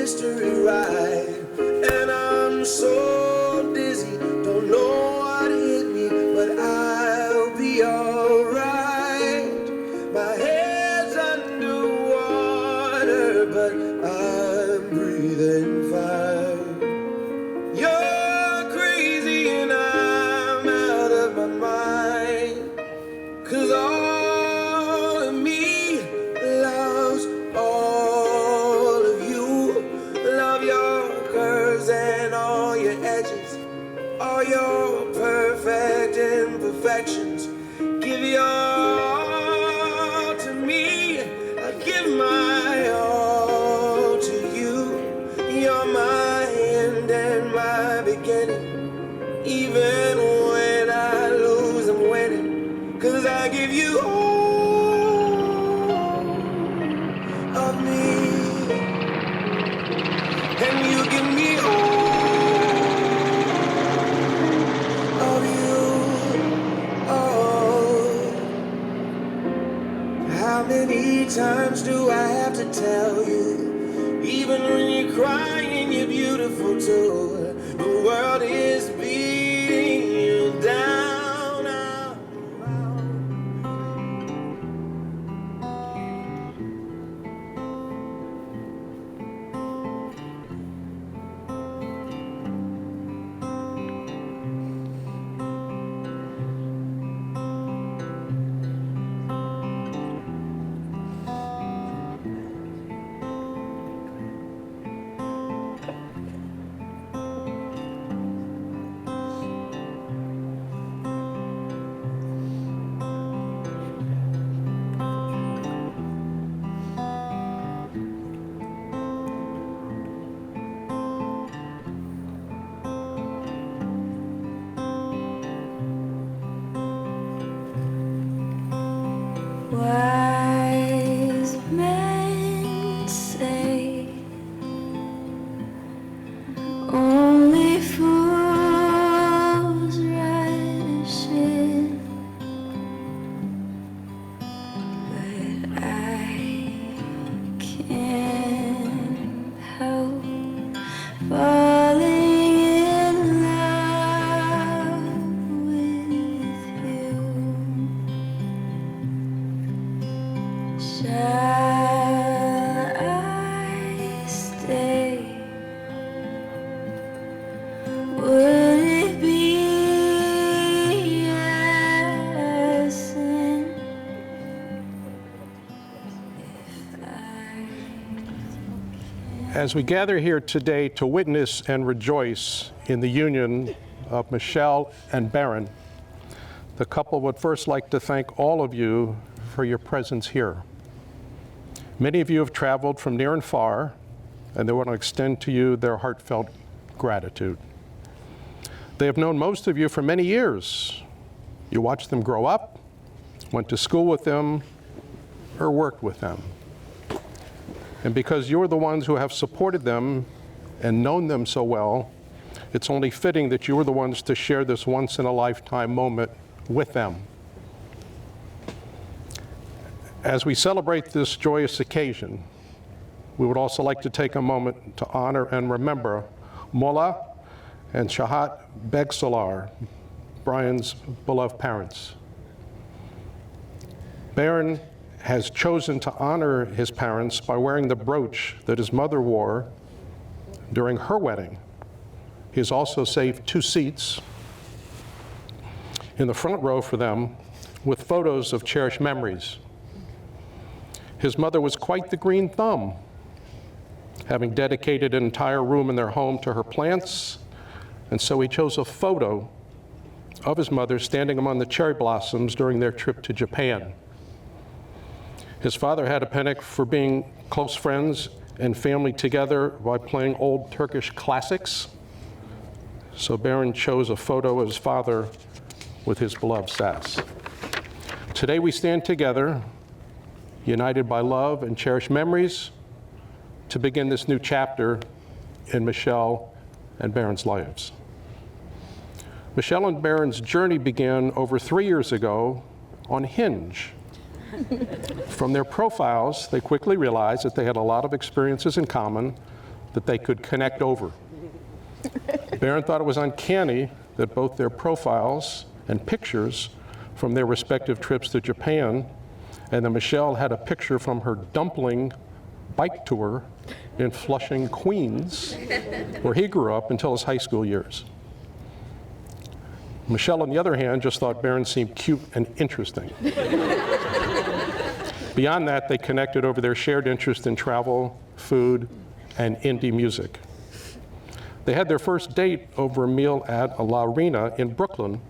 mystery ride, and I'm so dizzy, don't know what hit me, but I'll be alright. My head's underwater, but I'm breathing fine. You're crazy and I'm out of my mind, 'cause all of me loves all of you. Love your curves and all your edges, all your perfect imperfections. Give your all to me, I give my all to you. You're my end and my beginning. Even when I lose, I'm winning, 'cause I give you all of me, and you give me all of you. Oh, how many times do I have to tell you? Even when you're crying, you're beautiful too. The world is beating you down. Wise men say only fools rush in, but I can't help falling in love with you. Shall I stay? Would it be a sin if I... As we gather here today to witness and rejoice in the union of Michelle and Baron, the couple would first like to thank all of you for your presence here. Many of you have traveled from near and far, and they want to extend to you their heartfelt gratitude. They have known most of you for many years. You watched them grow up, went to school with them, or worked with them. And because you're the ones who have supported them and known them so well, it's only fitting that you are the ones to share this once-in-a-lifetime moment with them. As we celebrate this joyous occasion, we would also like to take a moment to honor and remember Mola and Shahat Begsalar, Brian's beloved parents. Baron has chosen to honor his parents by wearing the brooch that his mother wore during her wedding. He has also saved 2 seats in the front row for them with photos of cherished memories. His mother was quite the green thumb, having dedicated an entire room in their home to her plants, and so he chose a photo of his mother standing among the cherry blossoms during their trip to Japan. His father had a panic for being close friends and family together by playing old Turkish classics, so Baron chose a photo of his father with his beloved Sas. Today we stand together, united by love and cherished memories, to begin this new chapter in Michelle and Baron's lives. Michelle and Baron's journey began over 3 years ago on Hinge. From their profiles, they quickly realized that they had a lot of experiences in common, that they could connect over. Baron thought it was uncanny that both their profiles and pictures from their respective trips to Japan, and then Michelle had a picture from her dumpling bike tour in Flushing, Queens, where he grew up until his high school years. Michelle, on the other hand, just thought Baron seemed cute and interesting. Beyond that, they connected over their shared interest in travel, food, and indie music. They had their first date over a meal at a La Rena in Brooklyn,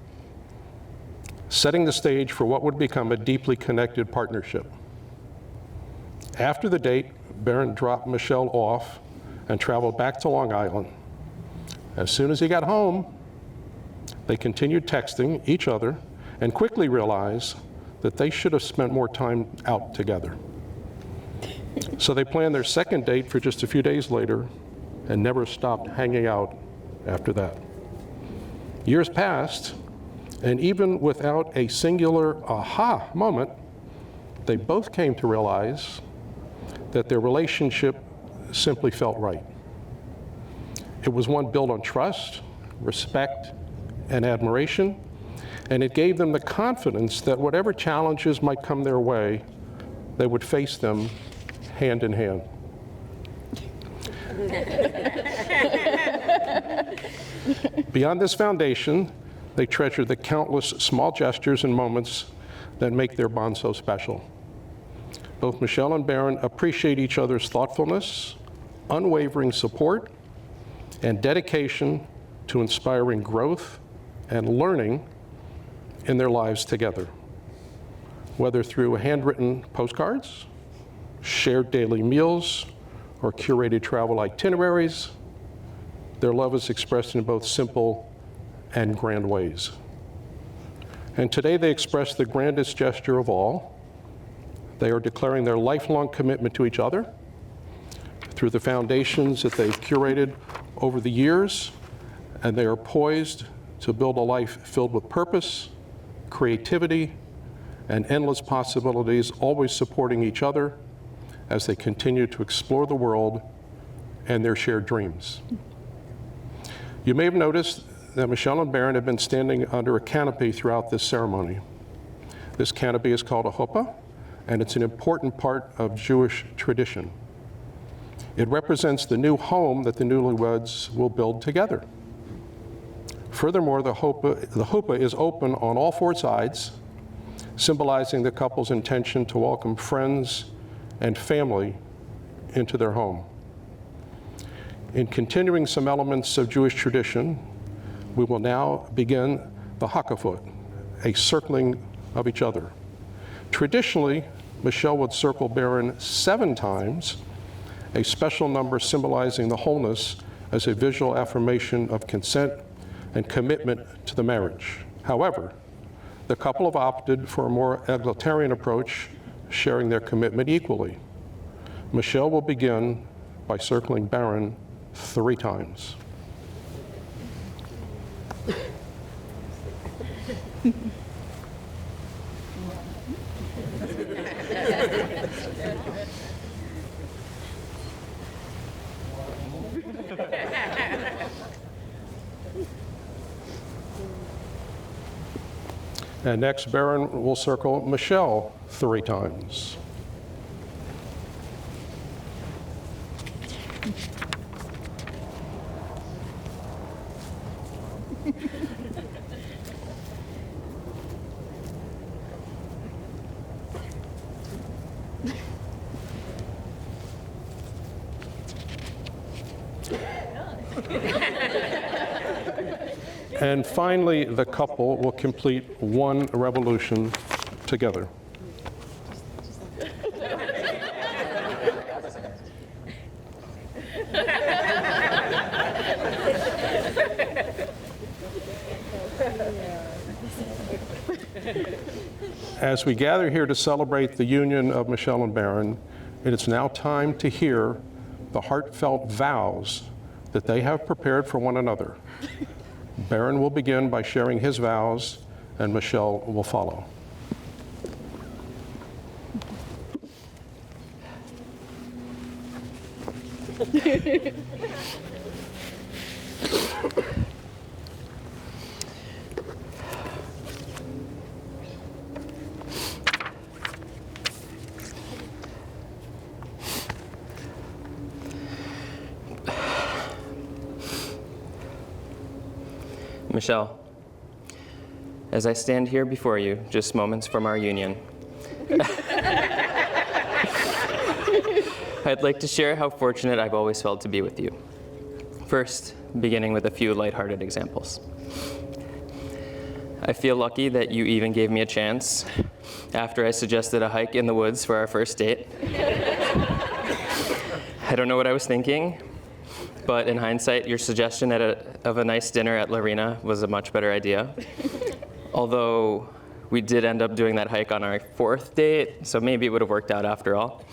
setting the stage for what would become a deeply connected partnership. After the date, Baron dropped Michelle off and traveled back to Long Island. As soon as he got home, they continued texting each other and quickly realized that they should have spent more time out together. So they planned their second date for just a few days later and never stopped hanging out after that. Years passed, and even without a singular aha moment, they both came to realize that their relationship simply felt right. It was one built on trust, respect, and admiration, and it gave them the confidence that whatever challenges might come their way, they would face them hand in hand. Beyond this foundation, they treasure the countless small gestures and moments that make their bond so special. Both Michelle and Baron appreciate each other's thoughtfulness, unwavering support, and dedication to inspiring growth and learning in their lives together. Whether through handwritten postcards, shared daily meals, or curated travel itineraries, their love is expressed in both simple and grand ways. And today they express the grandest gesture of all. They are declaring their lifelong commitment to each other through the foundations that they've curated over the years, and they are poised to build a life filled with purpose, creativity, and endless possibilities, always supporting each other as they continue to explore the world and their shared dreams. You may have noticed that Michelle and Baron have been standing under a canopy throughout this ceremony. This canopy is called a chuppah, and it's an important part of Jewish tradition. It represents the new home that the newlyweds will build together. Furthermore, the chuppah is open on all four sides, symbolizing the couple's intention to welcome friends and family into their home. In continuing some elements of Jewish tradition, we will now begin the hakafot, a circling of each other. Traditionally, Michelle would circle Baron 7 times, a special number symbolizing the wholeness as a visual affirmation of consent and commitment to the marriage. However, the couple have opted for a more egalitarian approach, sharing their commitment equally. Michelle will begin by circling Baron 3 times. And next, Baron will circle Michelle 3 times. And finally, the couple will complete 1 revolution together. As we gather here to celebrate the union of Michelle and Baron, it is now time to hear the heartfelt vows that they have prepared for one another. Baron will begin by sharing his vows, and Michelle will follow. Michelle, as I stand here before you, just moments from our union, I'd like to share how fortunate I've always felt to be with you. First, beginning with a few lighthearted examples. I feel lucky that you even gave me a chance after I suggested a hike in the woods for our first date. I don't know what I was thinking, but in hindsight, your suggestion of a nice dinner at Lorena was a much better idea. Although we did end up doing that hike on our fourth date, so maybe it would have worked out after all.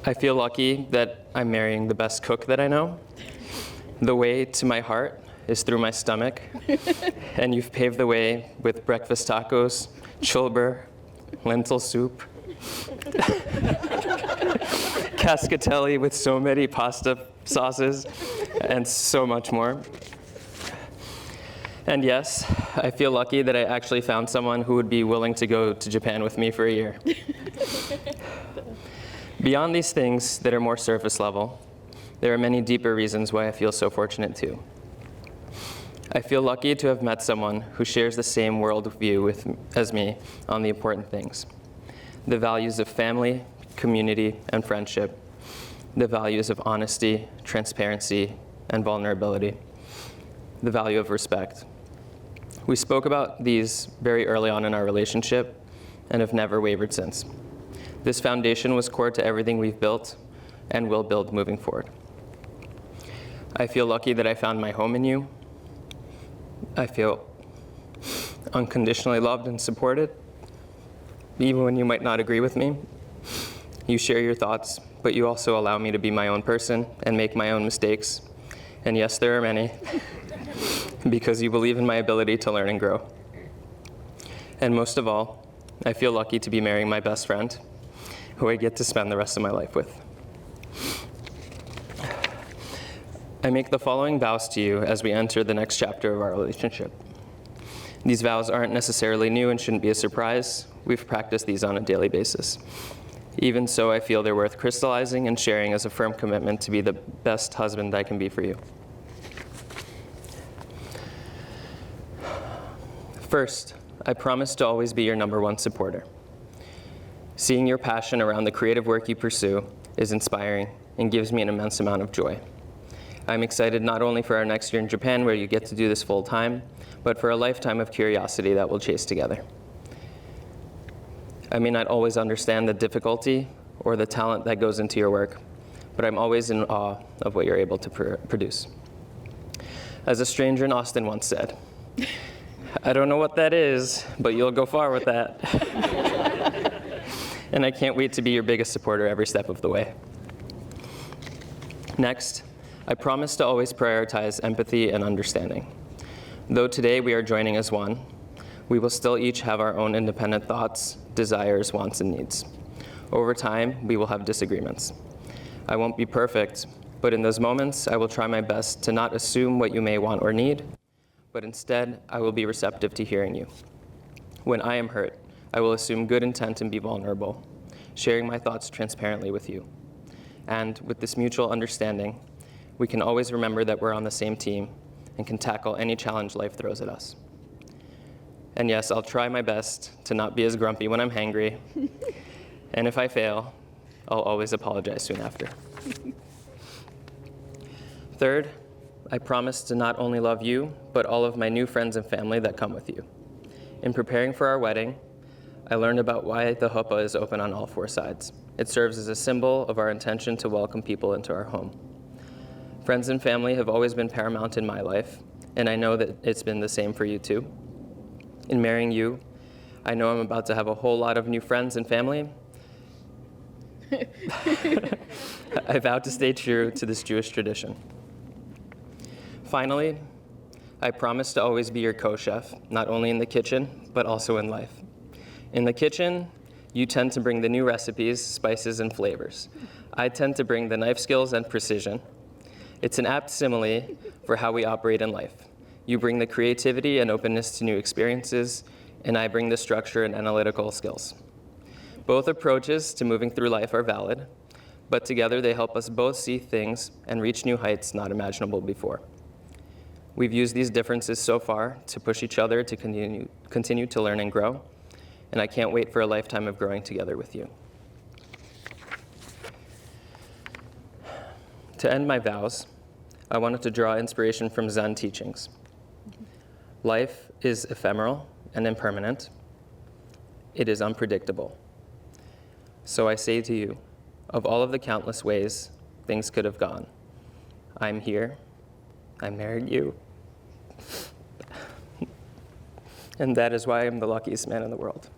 I feel lucky that I'm marrying the best cook that I know. The way to my heart is through my stomach, and you've paved the way with breakfast tacos, chulbur, lentil soup, cascatelli with so many pasta sauces, and so much more. And yes, I feel lucky that I actually found someone who would be willing to go to Japan with me for a year. Beyond these things that are more surface level, there are many deeper reasons why I feel so fortunate too. I feel lucky to have met someone who shares the same worldview as me on the important things. The values of family, community, and friendship. The values of honesty, transparency, and vulnerability. The value of respect. We spoke about these very early on in our relationship and have never wavered since. This foundation was core to everything we've built and will build moving forward. I feel lucky that I found my home in you. I feel unconditionally loved and supported, even when you might not agree with me. You share your thoughts, but you also allow me to be my own person and make my own mistakes. And yes, there are many, because you believe in my ability to learn and grow. And most of all, I feel lucky to be marrying my best friend, who I get to spend the rest of my life with. I make the following vows to you as we enter the next chapter of our relationship. These vows aren't necessarily new and shouldn't be a surprise. We've practiced these on a daily basis. Even so, I feel they're worth crystallizing and sharing as a firm commitment to be the best husband I can be for you. First, I promise to always be your #1 supporter. Seeing your passion around the creative work you pursue is inspiring and gives me an immense amount of joy. I'm excited not only for our next year in Japan, where you get to do this full time, but for a lifetime of curiosity that we'll chase together. I may not always understand the difficulty or the talent that goes into your work, but I'm always in awe of what you're able to produce. As a stranger in Austin once said, I don't know what that is, but you'll go far with that. And I can't wait to be your biggest supporter every step of the way. Next, I promise to always prioritize empathy and understanding. Though today we are joining as one, we will still each have our own independent thoughts, desires, wants, and needs. Over time, we will have disagreements. I won't be perfect, but in those moments, I will try my best to not assume what you may want or need, but instead, I will be receptive to hearing you. When I am hurt, I will assume good intent and be vulnerable, sharing my thoughts transparently with you. And with this mutual understanding, we can always remember that we're on the same team and can tackle any challenge life throws at us. And yes, I'll try my best to not be as grumpy when I'm hangry. And if I fail, I'll always apologize soon after. Third, I promise to not only love you, but all of my new friends and family that come with you. In preparing for our wedding, I learned about why the huppah is open on all 4 sides. It serves as a symbol of our intention to welcome people into our home. Friends and family have always been paramount in my life, and I know that it's been the same for you too. In marrying you, I know I'm about to have a whole lot of new friends and family. I vow to stay true to this Jewish tradition. Finally, I promise to always be your co-chef, not only in the kitchen, but also in life. In the kitchen, You tend to bring the new recipes, spices, and flavors. I tend to bring the knife skills and precision. It's an apt simile for how we operate in life. You bring the creativity and openness to new experiences, and I bring the structure and analytical skills. Both approaches to moving through life are valid, but together they help us both see things and reach new heights not imaginable before. We've used these differences so far to push each other to continue to learn and grow, and I can't wait for a lifetime of growing together with you. To end my vows, I wanted to draw inspiration from Zen teachings. Life is ephemeral and impermanent. It is unpredictable. So I say to you, of all of the countless ways things could have gone, I'm here, I married you, and that is why I'm the luckiest man in the world.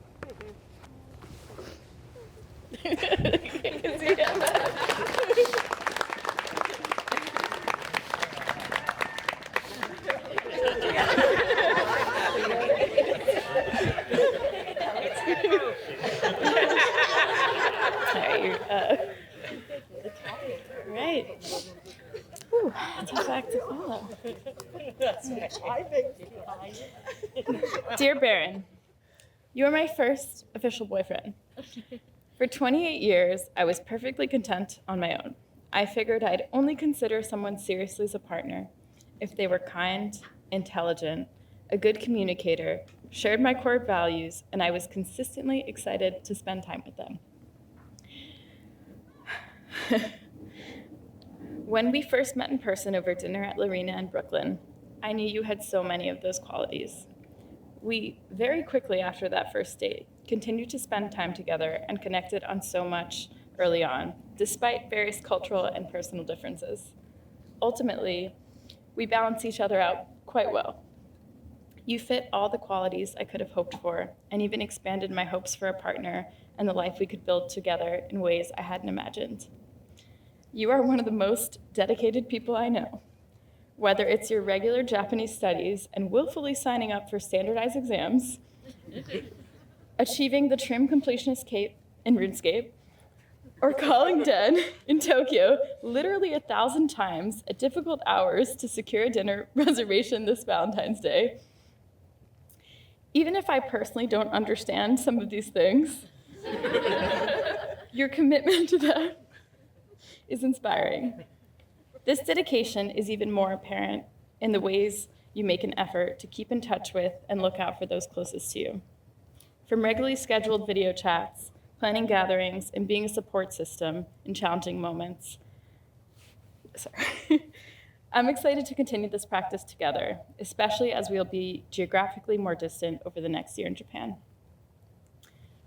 Right. Ooh, tough act to follow. Dear Baron, you are my first official boyfriend. For 28 years, I was perfectly content on my own. I figured I'd only consider someone seriously as a partner if they were kind, intelligent, a good communicator, shared my core values, and I was consistently excited to spend time with them. When we first met in person over dinner at Lorena in Brooklyn, I knew you had so many of those qualities. We, very quickly after that first date, continued to spend time together and connected on so much early on, despite various cultural and personal differences. Ultimately, we balance each other out quite well. You fit all the qualities I could have hoped for, and even expanded my hopes for a partner and the life we could build together in ways I hadn't imagined. You are one of the most dedicated people I know. Whether it's your regular Japanese studies and willfully signing up for standardized exams, achieving the trim completionist cape in RuneScape, or calling dead in Tokyo literally 1,000 times at difficult hours to secure a dinner reservation this Valentine's Day. Even if I personally don't understand some of these things, your commitment to them is inspiring. This dedication is even more apparent in the ways you make an effort to keep in touch with and look out for those closest to you. From regularly scheduled video chats, planning gatherings, and being a support system in challenging moments. I'm excited to continue this practice together, especially as we'll be geographically more distant over the next year in Japan.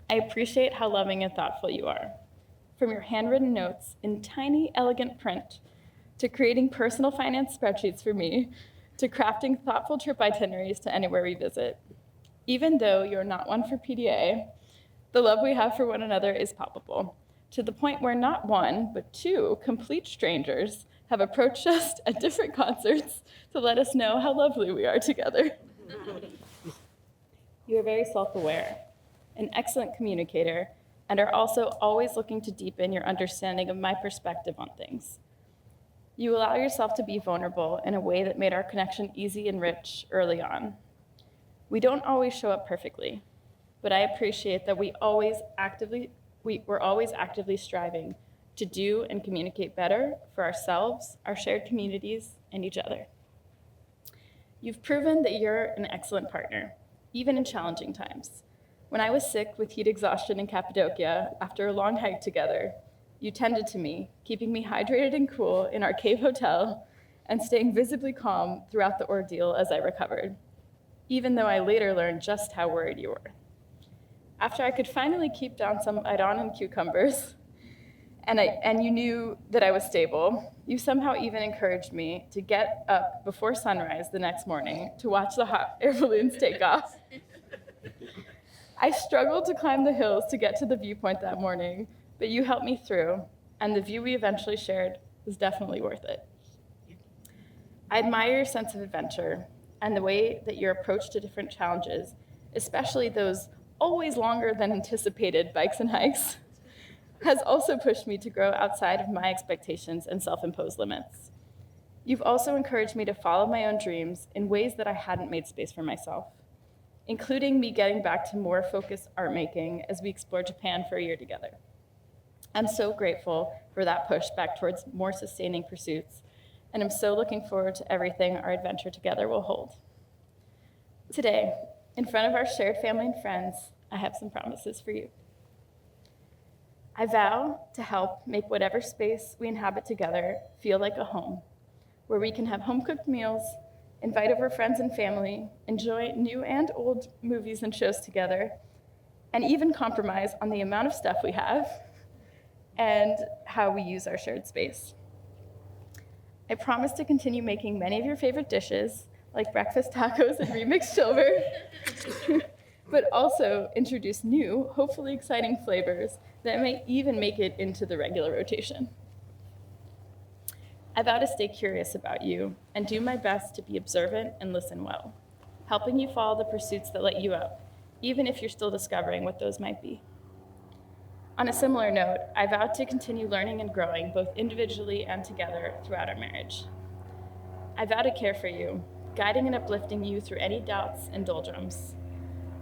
I appreciate how loving and thoughtful you are. From your handwritten notes in tiny, elegant print, to creating personal finance spreadsheets for me, to crafting thoughtful trip itineraries to anywhere we visit. Even though you're not one for PDA, the love we have for one another is palpable, to the point where not one, but two complete strangers have approached us at different concerts to let us know how lovely we are together. You are very self-aware, an excellent communicator, and are also always looking to deepen your understanding of my perspective on things. You allow yourself to be vulnerable in a way that made our connection easy and rich early on. We don't always show up perfectly, but I appreciate that we're always actively striving to do and communicate better for ourselves, our shared communities, and each other. You've proven that you're an excellent partner, even in challenging times. When I was sick with heat exhaustion in Cappadocia after a long hike together, you tended to me, keeping me hydrated and cool in our cave hotel and staying visibly calm throughout the ordeal as I recovered, even though I later learned just how worried you were. After I could finally keep down some Iran and cucumbers, and you knew that I was stable, you somehow even encouraged me to get up before sunrise the next morning to watch the hot air balloons take off. I struggled to climb the hills to get to the viewpoint that morning, but you helped me through, and the view we eventually shared was definitely worth it. I admire your sense of adventure and the way that your approach to different challenges, especially those always longer than anticipated bikes and hikes, has also pushed me to grow outside of my expectations and self-imposed limits. You've also encouraged me to follow my own dreams in ways that I hadn't made space for myself, including me getting back to more focused art making as we explore Japan for a year together. I'm so grateful for that push back towards more sustaining pursuits, and I'm so looking forward to everything our adventure together will hold. Today, in front of our shared family and friends, I have some promises for you. I vow to help make whatever space we inhabit together feel like a home, where we can have home-cooked meals, invite over friends and family, enjoy new and old movies and shows together, and even compromise on the amount of stuff we have and how we use our shared space. I promise to continue making many of your favorite dishes, like breakfast tacos and remixed silver, but also introduce new, hopefully exciting flavors that may even make it into the regular rotation. I vow to stay curious about you and do my best to be observant and listen well, helping you follow the pursuits that light you up, even if you're still discovering what those might be. On a similar note, I vow to continue learning and growing both individually and together throughout our marriage. I vow to care for you, guiding and uplifting you through any doubts and doldrums.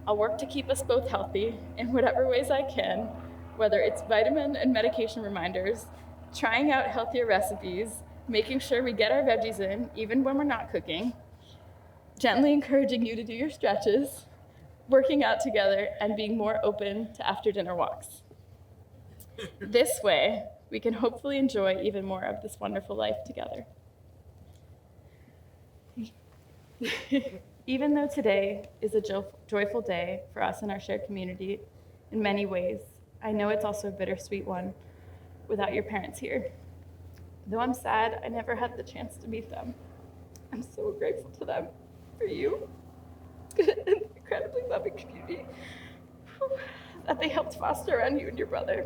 I'll work to keep us both healthy in whatever ways I can, whether it's vitamin and medication reminders, trying out healthier recipes, making sure we get our veggies in even when we're not cooking, gently encouraging you to do your stretches, working out together, and being more open to after-dinner walks. This way, we can hopefully enjoy even more of this wonderful life together. Even though today is a joyful day for us and our shared community in many ways, I know it's also a bittersweet one without your parents here. Though I'm sad I never had the chance to meet them, I'm so grateful to them for you and the incredibly loving community that they helped foster around you and your brother.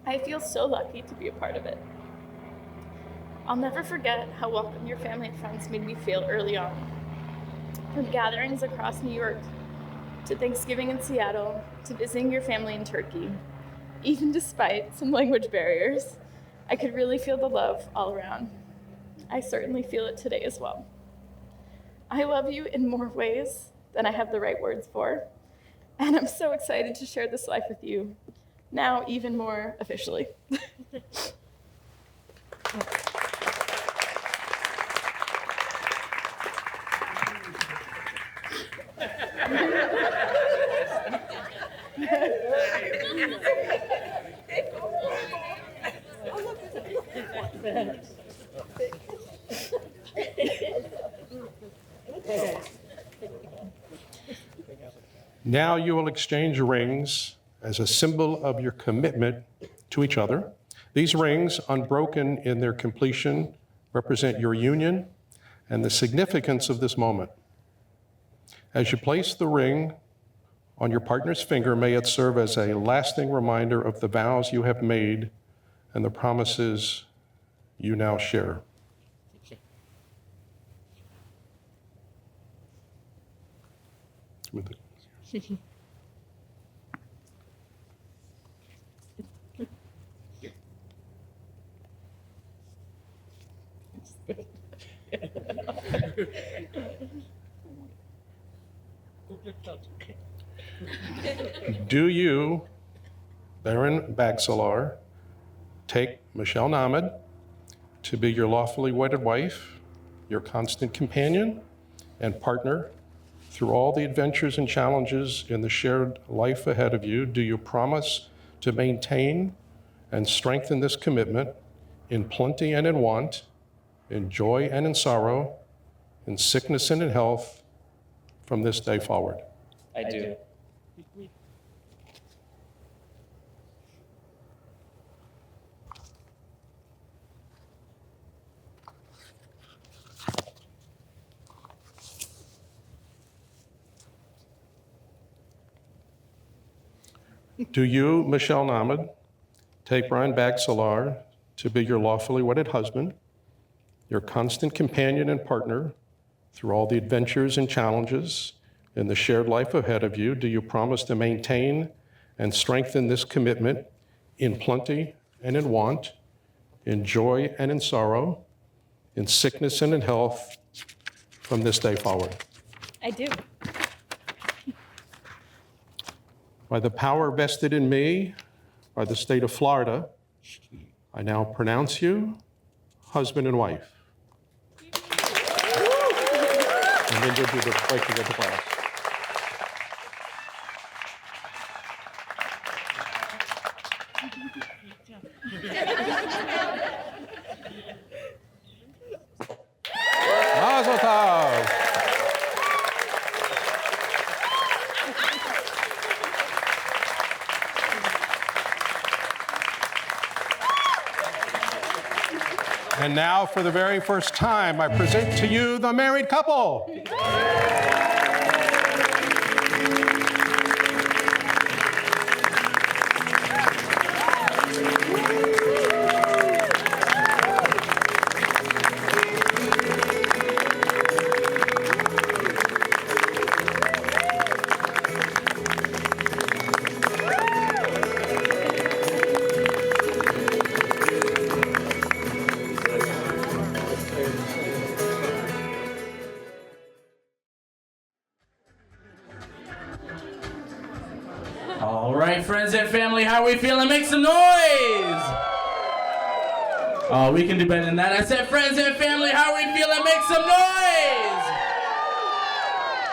I feel so lucky to be a part of it. I'll never forget how welcome your family and friends made me feel early on. From gatherings across New York, to Thanksgiving in Seattle, to visiting your family in Turkey. Even despite some language barriers, I could really feel the love all around. I certainly feel it today as well. I love you in more ways than I have the right words for, and I'm so excited to share this life with you, now even more officially. Now you will exchange rings as a symbol of your commitment to each other. These rings, unbroken in their completion, represent your union and the significance of this moment. As you place the ring on your partner's finger, may it serve as a lasting reminder of the vows you have made and the promises you now share. With it. Do you, Baron Bagsalar, take Michelle Nahmed to be your lawfully wedded wife, your constant companion and partner through all the adventures and challenges in the shared life ahead of you? Do you promise to maintain and strengthen this commitment in plenty and in want, in joy and in sorrow, in sickness and in health, from this day forward? I do. Do you, Michelle Nahmed, take Brian Bagsalar to be your lawfully wedded husband, your constant companion and partner through all the adventures and challenges In the shared life ahead of you, do you promise to maintain and strengthen this commitment in plenty and in want, in joy and in sorrow, in sickness and in health, from this day forward? I do. By the power vested in me by the state of Florida, I now pronounce you husband and wife. And then you'll do the breaking of the glass. Mazel tov. And now, for the very first time, I present to you the married couple. All right, friends and family, how are we feeling? Make some noise! Oh, we can do better than that. I said, friends and family, how are we feeling? Make some noise!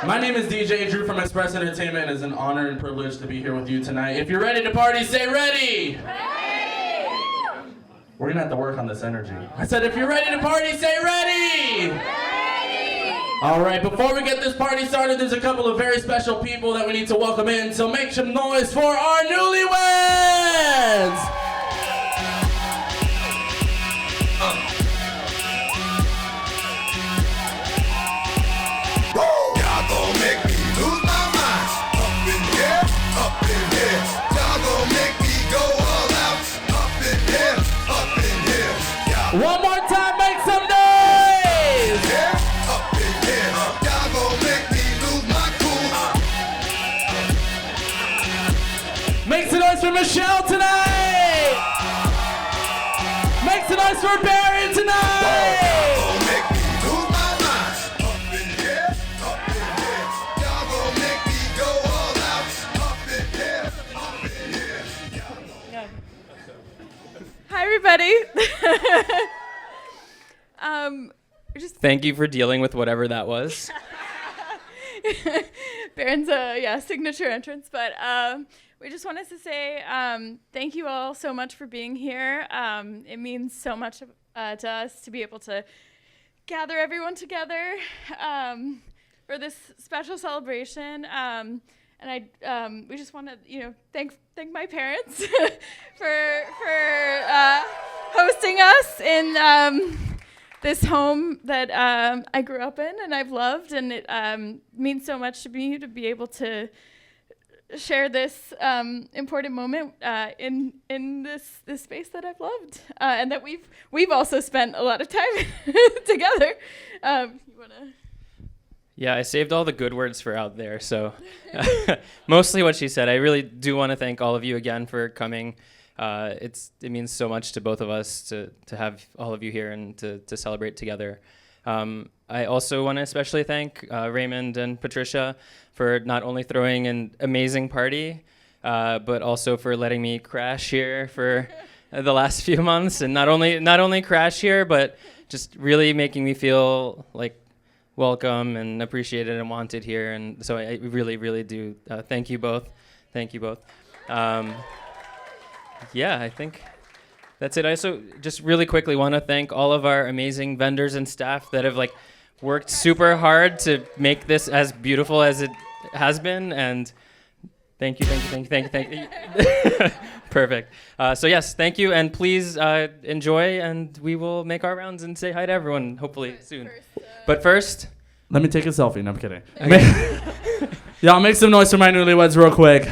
My name is DJ Drew from Express Entertainment, and it's an honor and privilege to be here with you tonight. If you're ready to party, say ready! Ready! We're gonna have to work on this energy. I said, if you're ready to party, say ready! All right, before we get this party started, there's a couple of very special people that we need to welcome in, so make some noise for our newlyweds! Y'all gon' make me lose my mind. Up in here, up in here. Y'all gon' make me go all out. Up in here, up in here. Y'all One more time, make some noise! here, up in here. Y'all gon' make me lose my cool. Make some noise for Michelle tonight! Make some noise for Baron tonight! Gon' make me lose my mind. Up in here, up in here. Y'all gon' make me go all out. Up in here, up in here. Hi, everybody. Thank you for dealing with whatever that was. Baron's signature entrance, but we just wanted to say thank you all so much for being here. It means so much to us to be able to gather everyone together for this special celebration. And we just want to thank my parents for hosting us in this home that I grew up in and I've loved, and it means so much to me to be able to share this important moment in this space that I've loved, and that we've also spent a lot of time together. You wanna? Yeah, I saved all the good words for out there, so mostly what she said. I really do want to thank all of you again for coming. It means so much to both of us to have all of you here and to celebrate together. I also want to especially thank Raymond and Patricia for not only throwing an amazing party, but also for letting me crash here for the last few months, and not only crash here, but just really making me feel like welcome and appreciated and wanted here. And so I really, really do thank you both. Thank you both. Yeah, I think that's it. I also just really quickly want to thank all of our amazing vendors and staff that have worked super hard to make this as beautiful as it has been. And thank you. Perfect. So yes, thank you, and please enjoy, and we will make our rounds and say hi to everyone hopefully soon. But first, Let me take a selfie. No, I'm kidding. Y'all make some noise for my newlyweds real quick.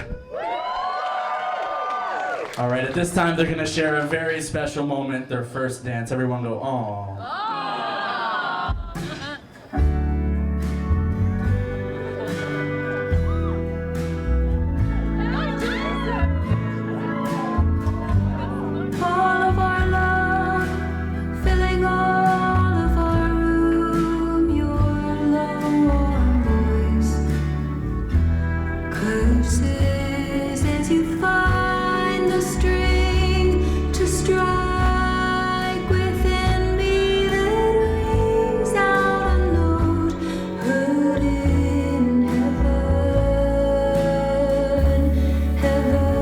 All right, at this time, they're going to share a very special moment, their first dance. Everyone go, aww. curses as you find the string to strike within me that rings out a note heard in heaven, heaven,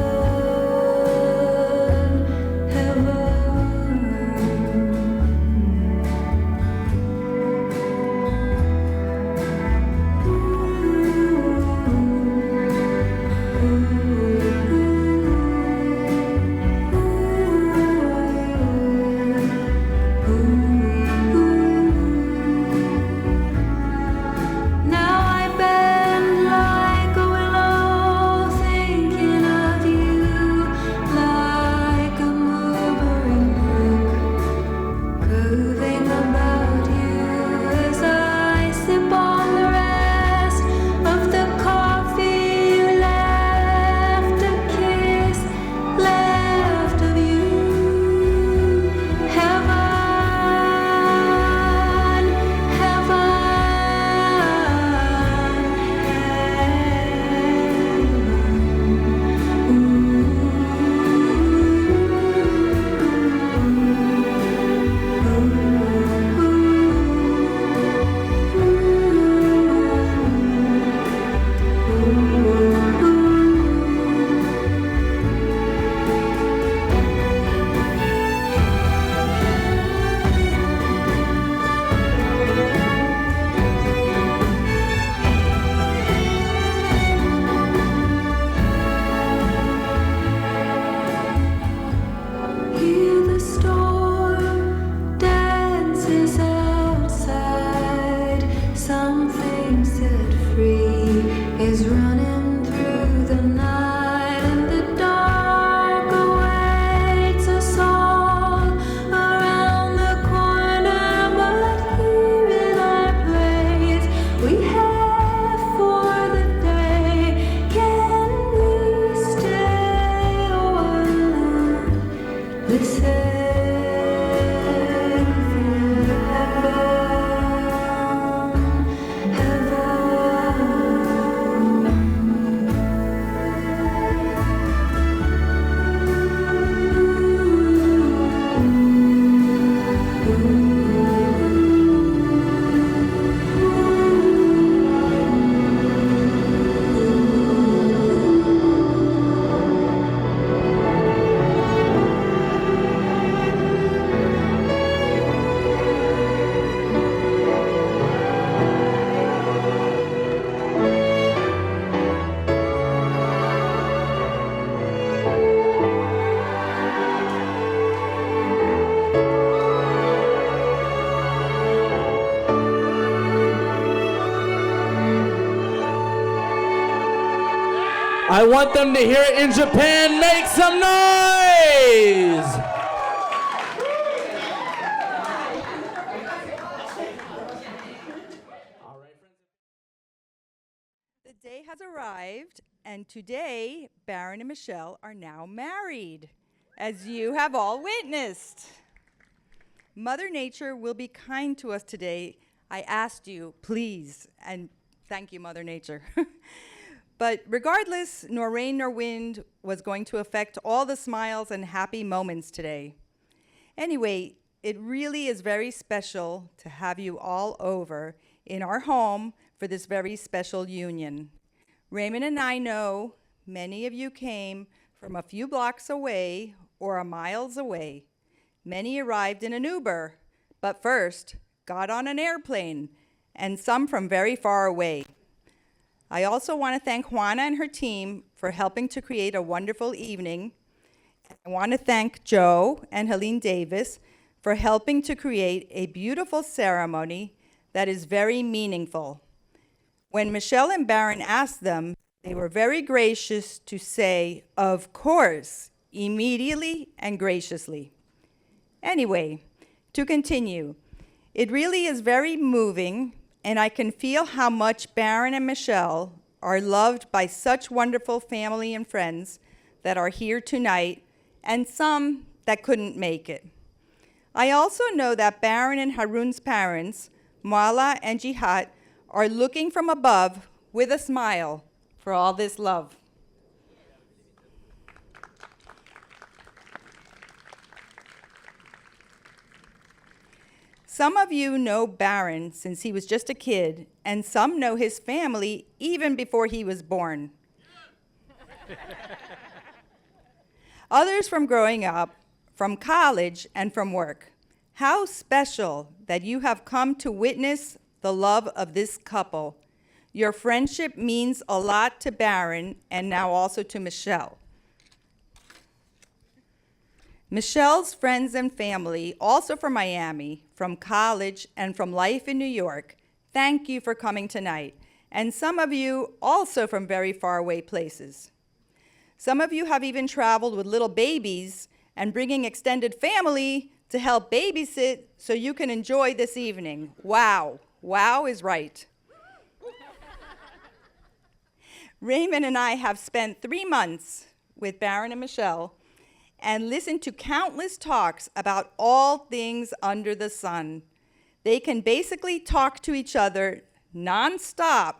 Now I bend like a willow, thinking of you, like a murmuring brook, curving about you as I sip on the rest of the coffee you left, a kiss left of you. Heaven, hear the storm dances outside. Something set free is running through the night, and the dark awaits us all around the corner. But here in our place, we have for the day. Can we stay or listen for heaven, I want them to hear it in Japan. Make some noise! The day has arrived, and today, Baron and Michelle are now married, as you have all witnessed. Mother Nature will be kind to us today. I asked you, please, and thank you, Mother Nature. But regardless, nor rain nor wind was going to affect all the smiles and happy moments today. Anyway, it really is very special to have you all over in our home for this very special union. Raymond and I know many of you came from a few blocks away or a miles away. Many arrived in an Uber, but first got on an airplane, and some from very far away. I also want to thank Juana and her team for helping to create a wonderful evening. I want to thank Joe and Helene Davis for helping to create a beautiful ceremony that is very meaningful. When Michelle and Baron asked them, they were very gracious to say, of course, immediately and graciously. Anyway, to continue, it really is very moving, and I can feel how much Baron and Michelle are loved by such wonderful family and friends that are here tonight, and some that couldn't make it. I also know that Baron and Harun's parents, Mala and Jihad, are looking from above with a smile for all this love. Some of you know Baron since he was just a kid, and some know his family even before he was born. Others from growing up, from college, and from work. How special that you have come to witness the love of this couple. Your friendship means a lot to Baron and now also to Michelle. Michelle's friends and family, also from Miami, from college, and from life in New York, thank you for coming tonight. And some of you also from very far away places. Some of you have even traveled with little babies and bringing extended family to help babysit so you can enjoy this evening. Wow. Wow is right. Raymond and I have spent 3 months with Baron and Michelle and listened to countless talks about all things under the sun. They can basically talk to each other nonstop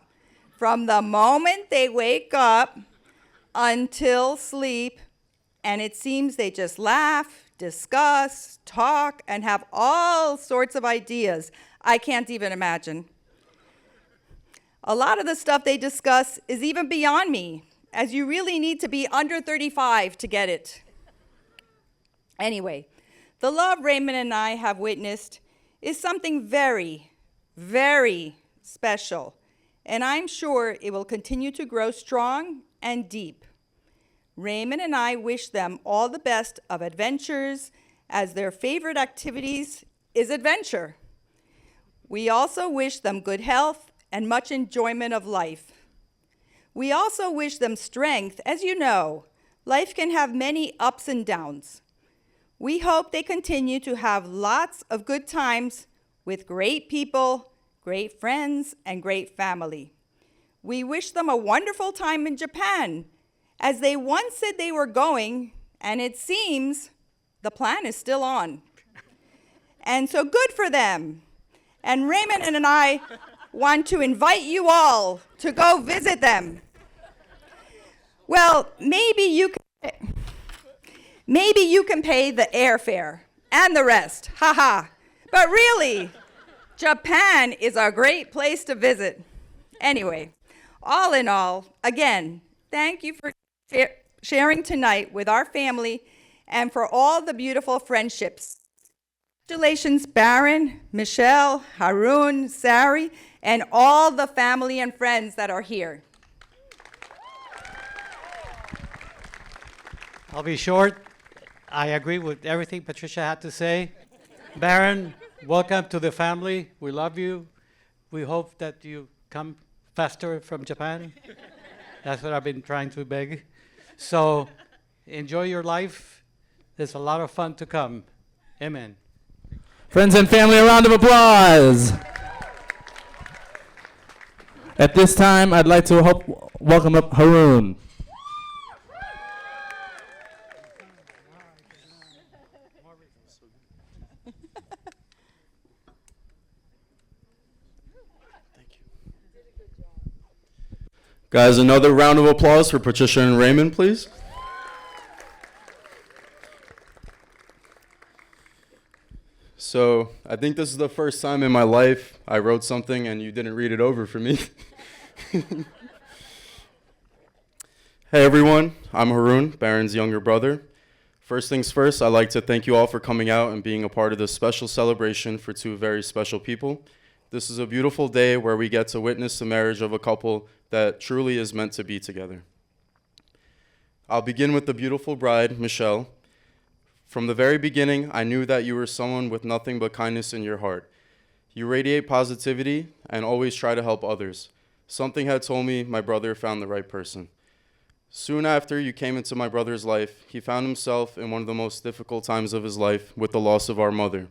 from the moment they wake up until sleep, and it seems they just laugh, discuss, talk, and have all sorts of ideas I can't even imagine. A lot of the stuff they discuss is even beyond me, as you really need to be under 35 to get it. Anyway, the love Raymond and I have witnessed is something very, very special, and I'm sure it will continue to grow strong and deep. Raymond and I wish them all the best of adventures, as their favorite activities is adventure. We also wish them good health and much enjoyment of life. We also wish them strength. As you know, life can have many ups and downs. We hope they continue to have lots of good times with great people, great friends, and great family. We wish them a wonderful time in Japan, as they once said they were going, and it seems the plan is still on. And so good for them. And Raymond and I want to invite you all to go visit them. Well, maybe you can pay the airfare and the rest, haha. But really, Japan is a great place to visit. Anyway, all in all, again, thank you for sharing tonight with our family and for all the beautiful friendships. Congratulations, Baron, Michelle, Haroon, Sari, and all the family and friends that are here. I'll be short. I agree with everything Patricia had to say. Baron, welcome to the family. We love you. We hope that you come faster from Japan. That's what I've been trying to beg. So enjoy your life. There's a lot of fun to come. Amen. Friends and family, a round of applause. At this time, I'd like to welcome up Haroon. Guys, another round of applause for Patricia and Raymond, please. So, I think this is the first time in my life I wrote something and you didn't read it over for me. Hey everyone, I'm Haroon, Baron's younger brother. First things first, I'd like to thank you all for coming out and being a part of this special celebration for two very special people. This is a beautiful day where we get to witness the marriage of a couple that truly is meant to be together. I'll begin with the beautiful bride, Michelle. From the very beginning, I knew that you were someone with nothing but kindness in your heart. You radiate positivity and always try to help others. Something had told me my brother found the right person. Soon after you came into my brother's life, he found himself in one of the most difficult times of his life with the loss of our mother.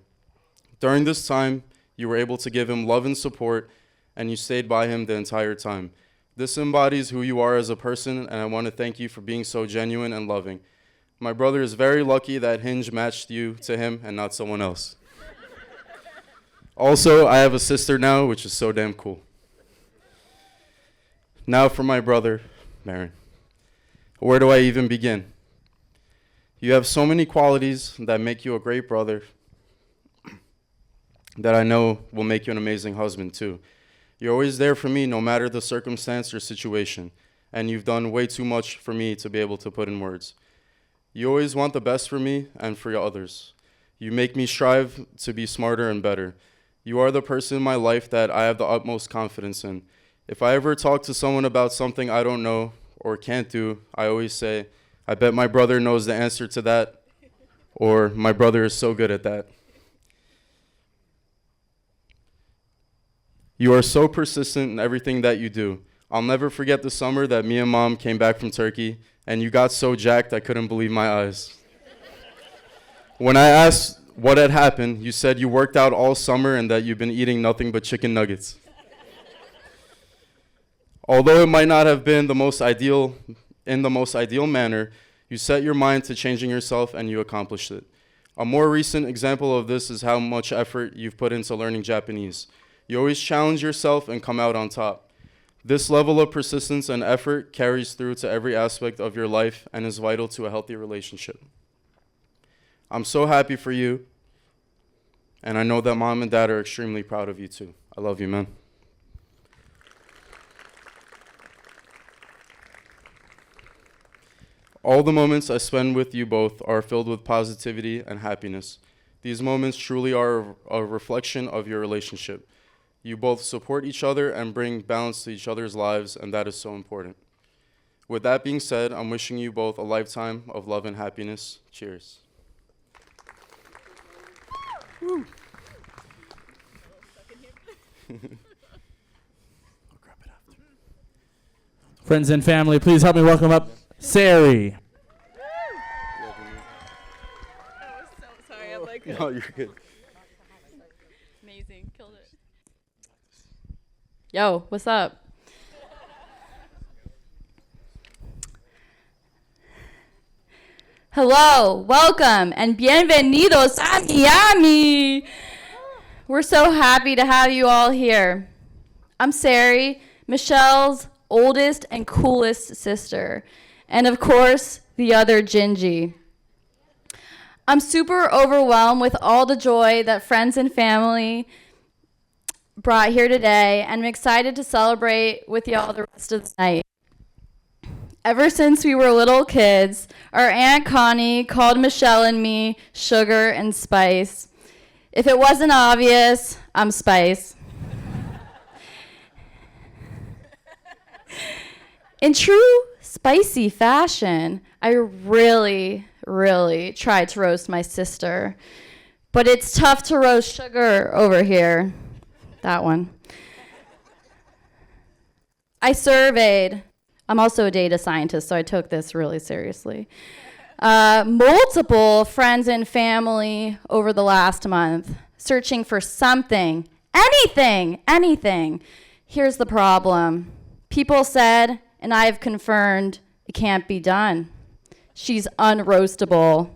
During this time, you were able to give him love and support, and you stayed by him the entire time. This embodies who you are as a person, and I want to thank you for being so genuine and loving. My brother is very lucky that Hinge matched you to him and not someone else. Also, I have a sister now, which is so damn cool. Now for my brother, Baron. Where do I even begin? You have so many qualities that make you a great brother that I know will make you an amazing husband too. You're always there for me no matter the circumstance or situation, and you've done way too much for me to be able to put in words. You always want the best for me and for others. You make me strive to be smarter and better. You are the person in my life that I have the utmost confidence in. If I ever talk to someone about something I don't know or can't do, I always say, I bet my brother knows the answer to that, or my brother is so good at that. You are so persistent in everything that you do. I'll never forget the summer that me and Mom came back from Turkey, and you got so jacked I couldn't believe my eyes. When I asked what had happened, you said you worked out all summer and that you've been eating nothing but chicken nuggets. Although it might not have been the most ideal manner, you set your mind to changing yourself and you accomplished it. A more recent example of this is how much effort you've put into learning Japanese. You always challenge yourself and come out on top. This level of persistence and effort carries through to every aspect of your life and is vital to a healthy relationship. I'm so happy for you, and I know that Mom and Dad are extremely proud of you too. I love you, man. All the moments I spend with you both are filled with positivity and happiness. These moments truly are a reflection of your relationship. You both support each other and bring balance to each other's lives, and that is so important. With that being said, I'm wishing you both a lifetime of love and happiness. Cheers. Woo. Friends and family, please help me welcome up Sari. Sorry, I'm like, No, you're good. amazing, killed it. Yo, what's up? Hello, welcome, and bienvenidos a Miami. We're so happy to have you all here. I'm Sari, Michelle's oldest and coolest sister, and of course, the other Gingy. I'm super overwhelmed with all the joy that friends and family brought here today, and I'm excited to celebrate with y'all the rest of the night. Ever since we were little kids, our Aunt Connie called Michelle and me sugar and spice. If it wasn't obvious, I'm Spice. In true spicy fashion, I really tried to roast my sister, but it's tough to roast sugar over here. That one. I surveyed. I'm also a data scientist, so I took this really seriously. Multiple friends and family over the last month, searching for something, anything. Here's the problem. People said, and I have confirmed, it can't be done. She's unroastable.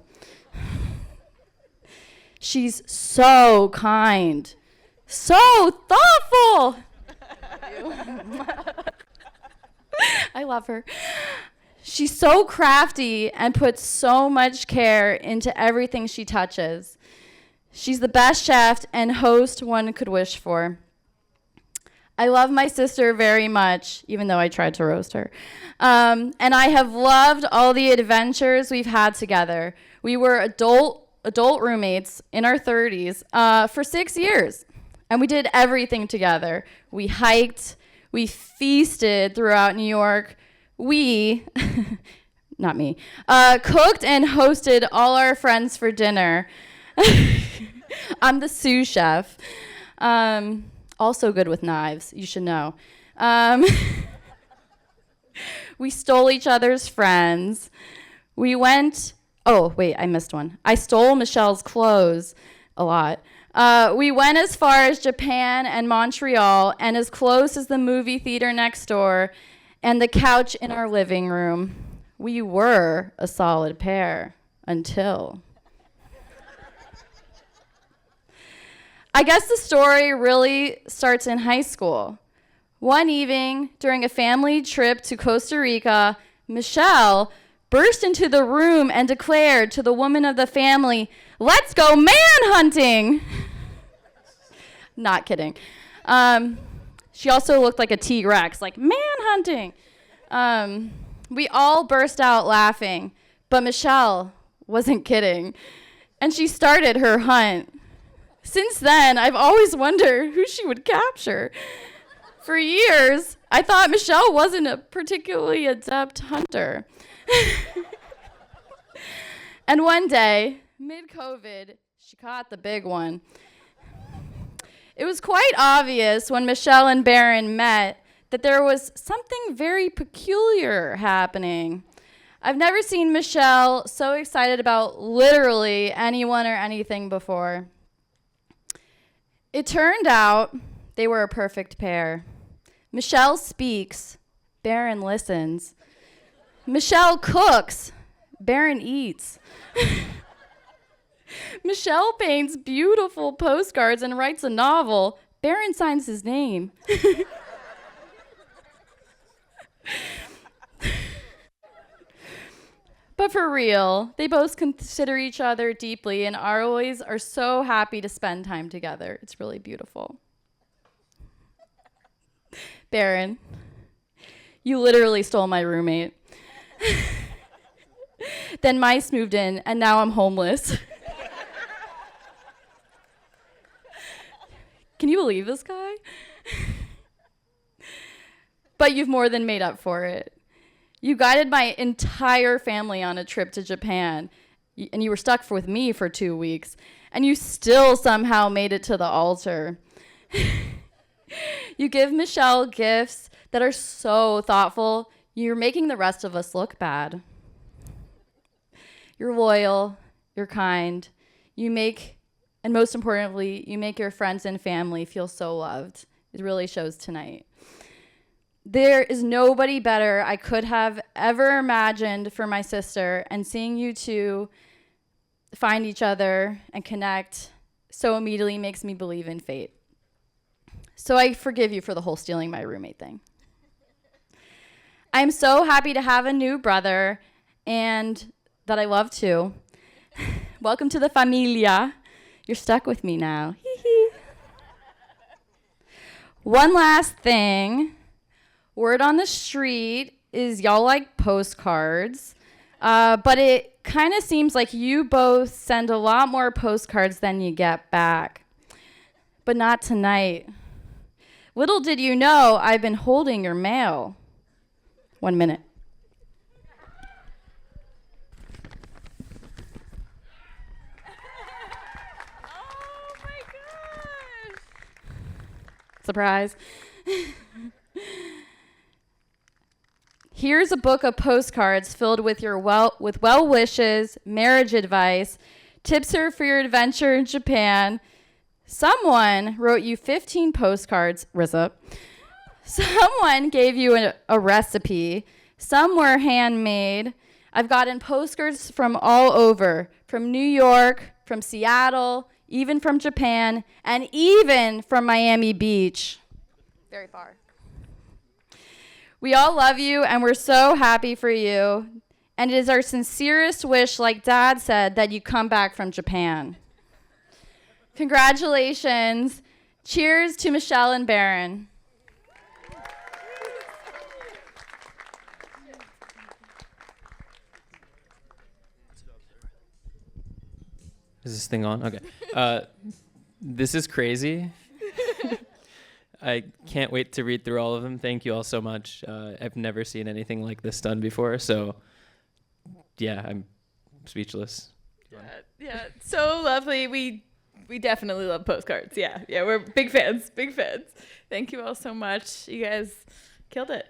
She's so kind, so thoughtful. I love her. She's so crafty and puts so much care into everything she touches. She's the best chef and host one could wish for. I love my sister very much, even though I tried to roast her. And I have loved all the adventures we've had together. We were adult roommates in our 30s for 6 years, and we did everything together. We hiked. We feasted throughout New York. We, not me, cooked and hosted all our friends for dinner. I'm the sous chef. Also good with knives, you should know. We stole each other's friends. We went, oh, wait, I missed one. I stole Michelle's clothes a lot. We went as far as Japan and Montreal and as close as the movie theater next door and the couch in our living room. We were a solid pair until. I guess the story really starts in high school. One evening, during a family trip to Costa Rica, Michelle burst into the room and declared to the woman of the family, "Let's go manhunting!" Not kidding. She also looked like a T-Rex, like manhunting. We all burst out laughing, but Michelle wasn't kidding. And she started her hunt. Since then, I've always wondered who she would capture. For years, I thought Michelle wasn't a particularly adept hunter. And one day, mid-COVID, she caught the big one. It was quite obvious when Michelle and Baron met that there was something very peculiar happening. I've never seen Michelle so excited about literally anyone or anything before. It turned out they were a perfect pair. Michelle speaks, Baron listens. Michelle cooks, Baron eats. Michelle paints beautiful postcards and writes a novel. Baron signs his name. But for real, they both consider each other deeply and always are so happy to spend time together. It's really beautiful. Baron, you literally stole my roommate. Then mice moved in, and now I'm homeless. Can you believe this guy? But you've more than made up for it. You guided my entire family on a trip to Japan, and you were stuck with me for 2 weeks, and you still somehow made it to the altar. You give Michelle gifts that are so thoughtful, you're making the rest of us look bad. You're loyal, you're kind, and most importantly, you make your friends and family feel so loved. It really shows tonight. There is nobody better I could have ever imagined for my sister, and seeing you two find each other and connect so immediately makes me believe in fate. So I forgive you for the whole stealing my roommate thing. I'm so happy to have a new brother, and that I love too. Welcome to the familia. You're stuck with me now. One last thing. Word on the street is y'all like postcards, but it kind of seems like you both send a lot more postcards than you get back. But not tonight. Little did you know I've been holding your mail. 1 minute. Oh my gosh! Surprise. Here's a book of postcards filled with your well wishes, marriage advice, tips for your adventure in Japan. Someone wrote you 15 postcards, Rissa. Someone gave you a recipe. Some were handmade. I've gotten postcards from all over, from New York, from Seattle, even from Japan, and even from Miami Beach. Very far. We all love you, and we're so happy for you. And it is our sincerest wish, like Dad said, that you come back from Japan. Congratulations. Cheers to Michelle and Baron. Is this thing on? Okay. This is crazy. I can't wait to read through all of them. Thank you all so much. I've never seen anything like this done before, so yeah, I'm speechless. Yeah, so lovely. We definitely love postcards. Yeah, we're big fans. Thank you all so much. You guys killed it.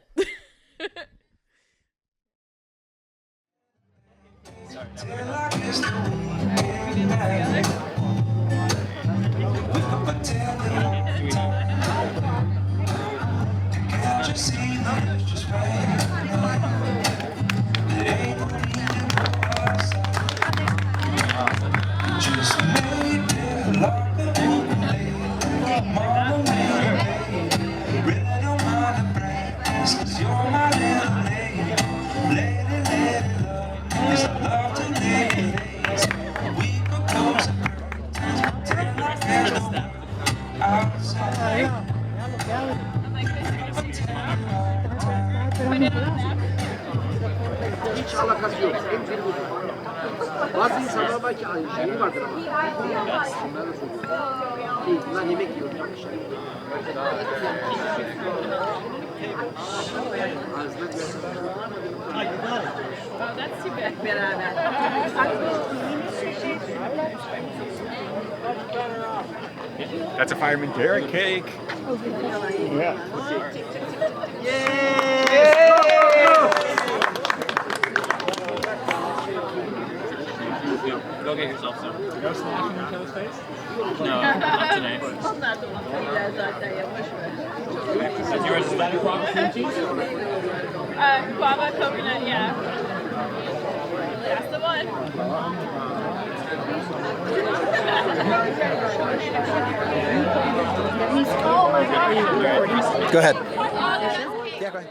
Hiç alakası yok. En biri budur. Bazı insanlar belki şeyi vardır ama. Bunlar da çok iyi. Bunlar yemek yiyor. That's too bad. That's a fireman carrot cake. Yeah. Go get yourself some. No smashing each other's face? No, not today. That's yours. Is that a guava cream cheese? Guava, coconut, yeah. That's the one. Go ahead. Yeah, go ahead.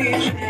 Someday